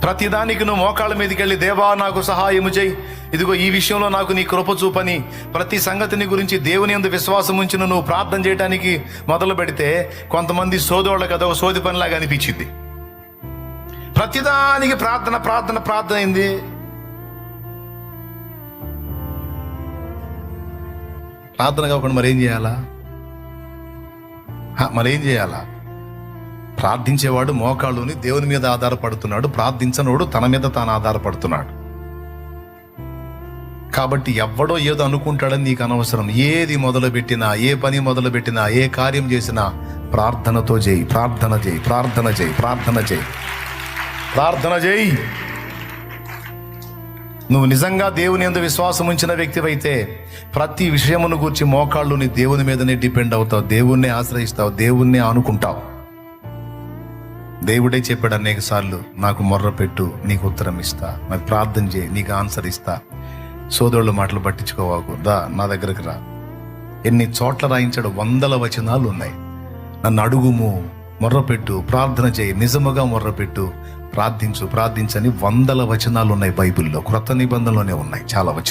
ప్రతిదానికి నువ్వు మోకాళ్ళ మీదకి వెళ్ళి, దేవా నాకు సహాయము చేయి, ఇదిగో ఈ విషయంలో నాకు నీ కృప చూపని ప్రతి సంగతిని గురించి దేవుని యందు విశ్వాసం ఉంచిన నువ్వు ప్రార్థన చేయడానికి మొదలు పెడితే కొంతమంది సోదోళ్ళకి అదొక సోది పనిలాగా అనిపించింది. ప్రతిదానికి ప్రార్థన ప్రార్థన ప్రార్థన అయింది. ప్రార్థన కాకుండా మరేం చేయాలా? ప్రార్థించేవాడు మోకాళ్ళుని దేవుని మీద ఆధారపడుతున్నాడు, ప్రార్థించనోడు తన మీద తాను ఆధారపడుతున్నాడు. కాబట్టి ఎవ్వడో ఏదో అనుకుంటాడని నీకు అనవసరం. ఏది మొదలుపెట్టినా, ఏ పని మొదలుపెట్టినా, ఏ కార్యం చేసినా ప్రార్థనతో చేయి. ప్రార్థన చేయి, ప్రార్థన చేయి, ప్రార్థన చేయి, ప్రార్థన చేయి. నువ్వు నిజంగా దేవుని యందు విశ్వాసం ఉంచిన వ్యక్తివైతే ప్రతి విషయమును గూర్చి మోకాళ్ళుని దేవుని మీదనే డిపెండ్ అవుతావు, దేవుణ్ణి ఆశ్రయిస్తావు, దేవుణ్ణి ఆనుకుంటావు. దేవుడే చెప్పాడు అనేక సార్లు, నాకు మొర్ర పెట్టు నీకు ఉత్తరం ఇస్తా, నాకు ప్రార్థన చేయి నీకు ఆన్సర్ ఇస్తా. సోదరుల మాటలు పట్టించుకోవాకు, దా నా దగ్గరకు రా. ఎన్ని చోట్ల రాయించాడు, 100 వచనాలు ఉన్నాయి. నన్ను అడుగుము, మొర్రపెట్టు, ప్రార్థన చేయి, నిజముగా మొర్రపెట్టు, ప్రార్థించని 100 వచనాలు ఉన్నాయి బైబిల్లో. క్రొత్త నిబంధనలోనే ఉన్నాయి చాలా వచనాలు.